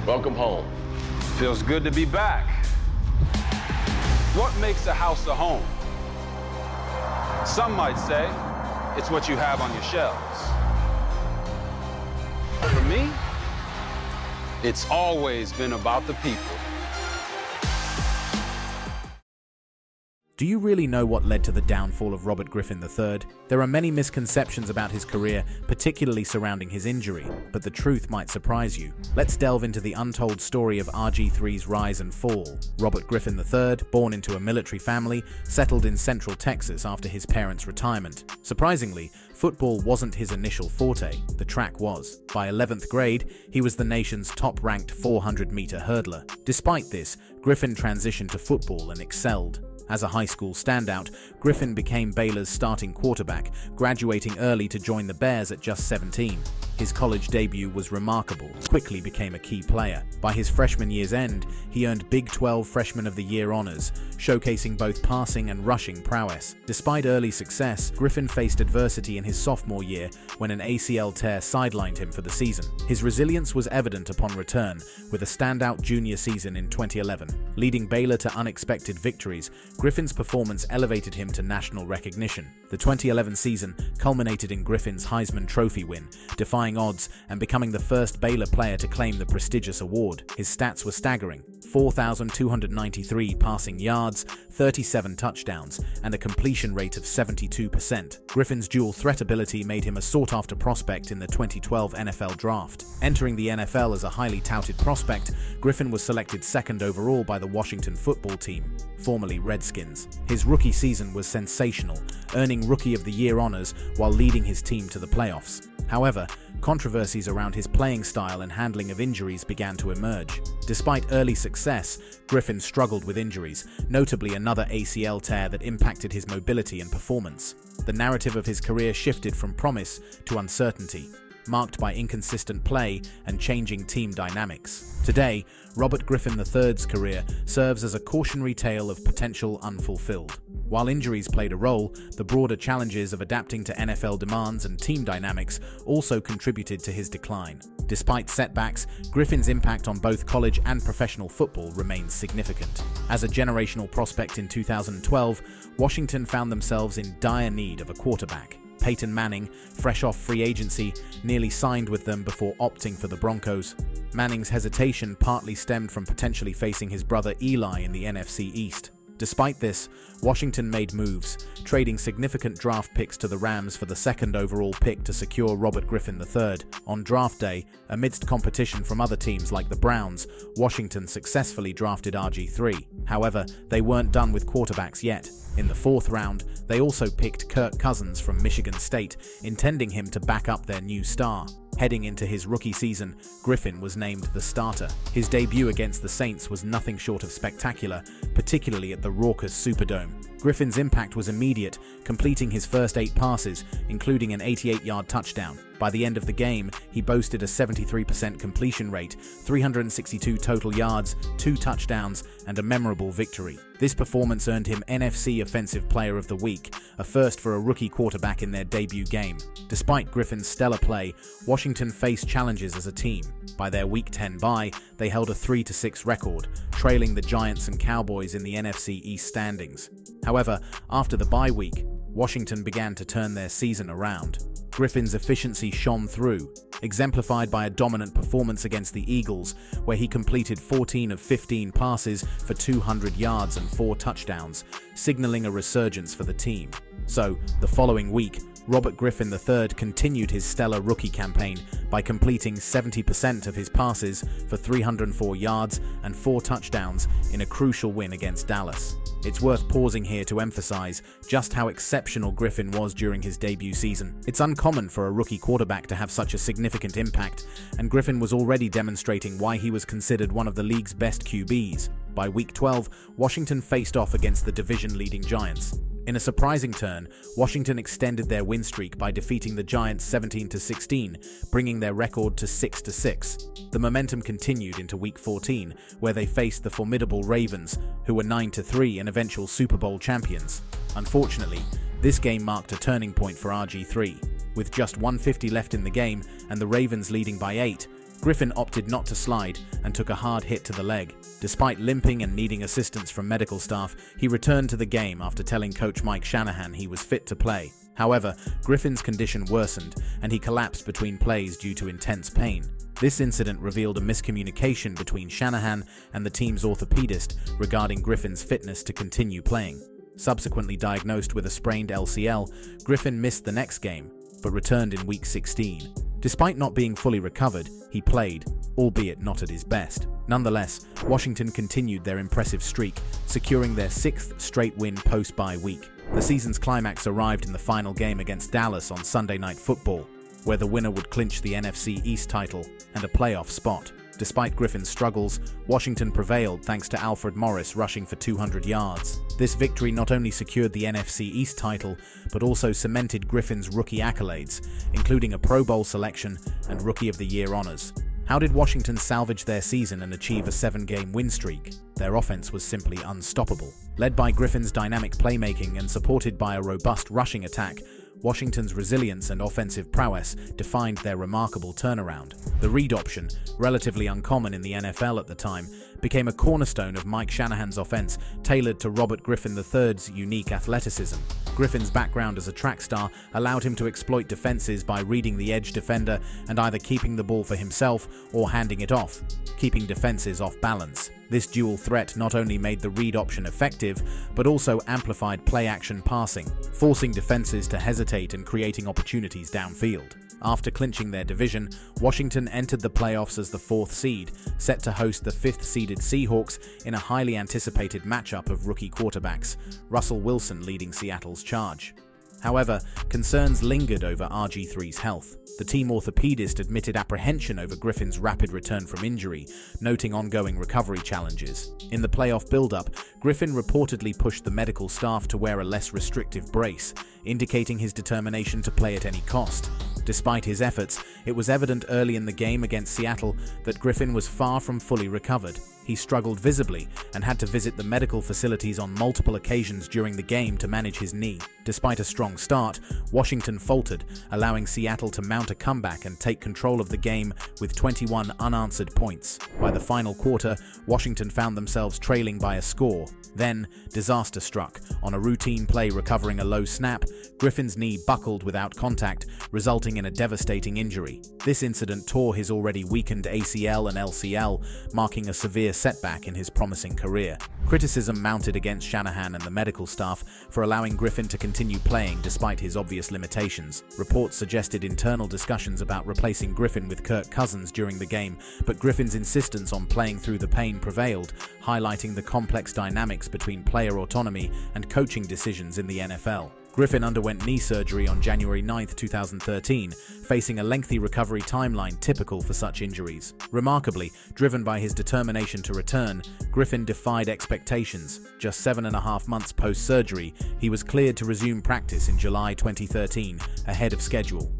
Welcome home. Feels good to be back. What makes a house a home? Some might say it's what you have on your shelves. For me, it's always been about the people. Do you really know what led to the downfall of Robert Griffin III? There are many misconceptions about his career, particularly surrounding his injury, but the truth might surprise you. Let's delve into the untold story of RG3's rise and fall. Robert Griffin III, born into a military family, settled in Central Texas after his parents' retirement. Surprisingly, football wasn't his initial forte, the track was. By 11th grade, he was the nation's top-ranked 400-meter hurdler. Despite this, Griffin transitioned to football and excelled. As a high school standout, Griffin became Baylor's starting quarterback, graduating early to join the Bears at just 17. His college debut was remarkable, quickly became a key player. By his freshman year's end, he earned Big 12 Freshman of the Year honors, showcasing both passing and rushing prowess. Despite early success, Griffin faced adversity in his sophomore year when an ACL tear sidelined him for the season. His resilience was evident upon return, with a standout junior season in 2011. Leading Baylor to unexpected victories, Griffin's performance elevated him to national recognition. The 2011 season culminated in Griffin's Heisman Trophy win, defying odds and becoming the first Baylor player to claim the prestigious award. His stats were staggering: 4,293 passing yards, 37 touchdowns, and a completion rate of 72%. Griffin's dual threat ability made him a sought-after prospect in the 2012 NFL Draft. Entering the NFL as a highly touted prospect, Griffin was selected second overall by the Washington football team, formerly Redskins. His rookie season was sensational, earning Rookie of the Year honors while leading his team to the playoffs. However, controversies around his playing style and handling of injuries began to emerge. Despite early success, Griffin struggled with injuries, notably another ACL tear that impacted his mobility and performance. The narrative of his career shifted from promise to uncertainty, marked by inconsistent play and changing team dynamics. Today, Robert Griffin III's career serves as a cautionary tale of potential unfulfilled. While injuries played a role, the broader challenges of adapting to NFL demands and team dynamics also contributed to his decline. Despite setbacks, Griffin's impact on both college and professional football remains significant. As a generational prospect in 2012, Washington found themselves in dire need of a quarterback. Peyton Manning, fresh off free agency, nearly signed with them before opting for the Broncos. Manning's hesitation partly stemmed from potentially facing his brother Eli in the NFC East. Despite this, Washington made moves, trading significant draft picks to the Rams for the second overall pick to secure Robert Griffin III. On draft day, amidst competition from other teams like the Browns, Washington successfully drafted RG3. However, they weren't done with quarterbacks yet. In the fourth round, they also picked Kirk Cousins from Michigan State, intending him to back up their new star. Heading into his rookie season, Griffin was named the starter. His debut against the Saints was nothing short of spectacular, particularly at the raucous Superdome. Griffin's impact was immediate, completing his first 8 passes, including an 88-yard touchdown. By the end of the game, he boasted a 73% completion rate, 362 total yards, 2 touchdowns, and a memorable victory. This performance earned him NFC Offensive Player of the Week, a first for a rookie quarterback in their debut game. Despite Griffin's stellar play, Washington faced challenges as a team. By their Week 10 bye, they held a 3-6 record, trailing the Giants and Cowboys in the NFC East standings. However, after the bye week, Washington began to turn their season around. Griffin's efficiency shone through, exemplified by a dominant performance against the Eagles, where he completed 14 of 15 passes for 200 yards and 4 touchdowns, signaling a resurgence for the team. So, the following week, Robert Griffin III continued his stellar rookie campaign by completing 70% of his passes for 304 yards and 4 touchdowns in a crucial win against Dallas. It's worth pausing here to emphasize just how exceptional Griffin was during his debut season. It's uncommon for a rookie quarterback to have such a significant impact, and Griffin was already demonstrating why he was considered one of the league's best QBs. By Week 12, Washington faced off against the division-leading Giants. In a surprising turn, Washington extended their win streak by defeating the Giants 17-16, bringing their record to 6-6. The momentum continued into Week 14, where they faced the formidable Ravens, who were 9-3 and eventual Super Bowl champions. Unfortunately, this game marked a turning point for RG3. With just 1:50 left in the game and the Ravens leading by 8, Griffin opted not to slide and took a hard hit to the leg. Despite limping and needing assistance from medical staff, he returned to the game after telling coach Mike Shanahan he was fit to play. However, Griffin's condition worsened and he collapsed between plays due to intense pain. This incident revealed a miscommunication between Shanahan and the team's orthopedist regarding Griffin's fitness to continue playing. Subsequently diagnosed with a sprained LCL, Griffin missed the next game, but returned in Week 16. Despite not being fully recovered, he played, albeit not at his best. Nonetheless, Washington continued their impressive streak, securing their 6th straight win post-bye week. The season's climax arrived in the final game against Dallas on Sunday Night Football, where the winner would clinch the NFC East title and a playoff spot. Despite Griffin's struggles, Washington prevailed thanks to Alfred Morris rushing for 200 yards. This victory not only secured the NFC East title, but also cemented Griffin's rookie accolades, including a Pro Bowl selection and Rookie of the Year honors. How did Washington salvage their season and achieve a 7-game win streak? Their offense was simply unstoppable. Led by Griffin's dynamic playmaking and supported by a robust rushing attack, Washington's resilience and offensive prowess defined their remarkable turnaround. The read option, relatively uncommon in the NFL at the time, became a cornerstone of Mike Shanahan's offense, tailored to Robert Griffin III's unique athleticism. Griffin's background as a track star allowed him to exploit defenses by reading the edge defender and either keeping the ball for himself or handing it off, keeping defenses off balance. This dual threat not only made the read option effective, but also amplified play-action passing, forcing defenses to hesitate and creating opportunities downfield. After clinching their division, Washington entered the playoffs as the 4th seed, set to host the 5th-seeded Seahawks in a highly anticipated matchup of rookie quarterbacks, Russell Wilson leading Seattle's charge. However, concerns lingered over RG3's health. The team orthopedist admitted apprehension over Griffin's rapid return from injury, noting ongoing recovery challenges. In the playoff build-up, Griffin reportedly pushed the medical staff to wear a less restrictive brace, indicating his determination to play at any cost. Despite his efforts, it was evident early in the game against Seattle that Griffin was far from fully recovered. He struggled visibly and had to visit the medical facilities on multiple occasions during the game to manage his knee. Despite a strong start, Washington faltered, allowing Seattle to mount a comeback and take control of the game with 21 unanswered points. By the final quarter, Washington found themselves trailing by a score. Then, disaster struck. On a routine play recovering a low snap, Griffin's knee buckled without contact, resulting in a devastating injury. This incident tore his already weakened ACL and LCL, marking a severe setback in his promising career. Criticism mounted against Shanahan and the medical staff for allowing Griffin to continue playing despite his obvious limitations. Reports suggested internal discussions about replacing Griffin with Kirk Cousins during the game, but Griffin's insistence on playing through the pain prevailed, highlighting the complex dynamics between player autonomy and coaching decisions in the NFL. Griffin underwent knee surgery on January 9, 2013, facing a lengthy recovery timeline typical for such injuries. Remarkably, driven by his determination to return, Griffin defied expectations. Just 7.5 months post-surgery, he was cleared to resume practice in July 2013, ahead of schedule.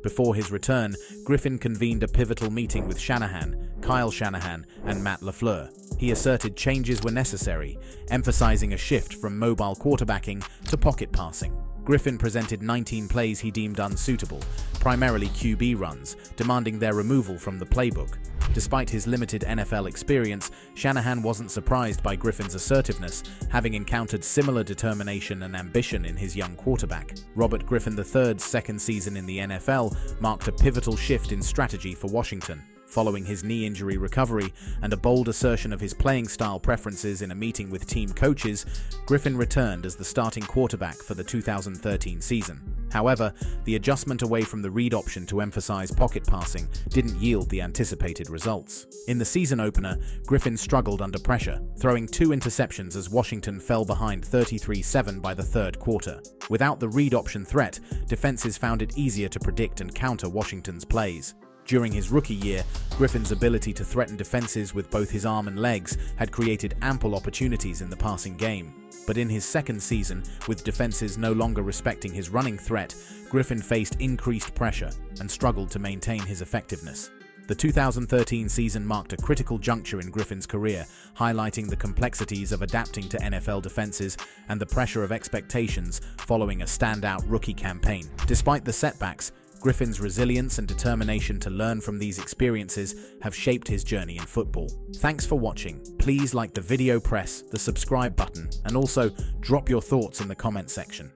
Before his return, Griffin convened a pivotal meeting with Shanahan, Kyle Shanahan, and Matt LaFleur. He asserted changes were necessary, emphasizing a shift from mobile quarterbacking to pocket passing. Griffin presented 19 plays he deemed unsuitable, primarily QB runs, demanding their removal from the playbook. Despite his limited NFL experience, Shanahan wasn't surprised by Griffin's assertiveness, having encountered similar determination and ambition in his young quarterback. Robert Griffin III's second season in the NFL marked a pivotal shift in strategy for Washington. Following his knee injury recovery and a bold assertion of his playing style preferences in a meeting with team coaches, Griffin returned as the starting quarterback for the 2013 season. However, the adjustment away from the read option to emphasize pocket passing didn't yield the anticipated results. In the season opener, Griffin struggled under pressure, throwing 2 interceptions as Washington fell behind 33-7 by the third quarter. Without the read option threat, defenses found it easier to predict and counter Washington's plays. During his rookie year, Griffin's ability to threaten defenses with both his arm and legs had created ample opportunities in the passing game. But in his second season, with defenses no longer respecting his running threat, Griffin faced increased pressure and struggled to maintain his effectiveness. The 2013 season marked a critical juncture in Griffin's career, highlighting the complexities of adapting to NFL defenses and the pressure of expectations following a standout rookie campaign. Despite the setbacks, Griffin's resilience and determination to learn from these experiences have shaped his journey in football. Thanks for watching. Please like the video, press the subscribe button, and also drop your thoughts in the comment section.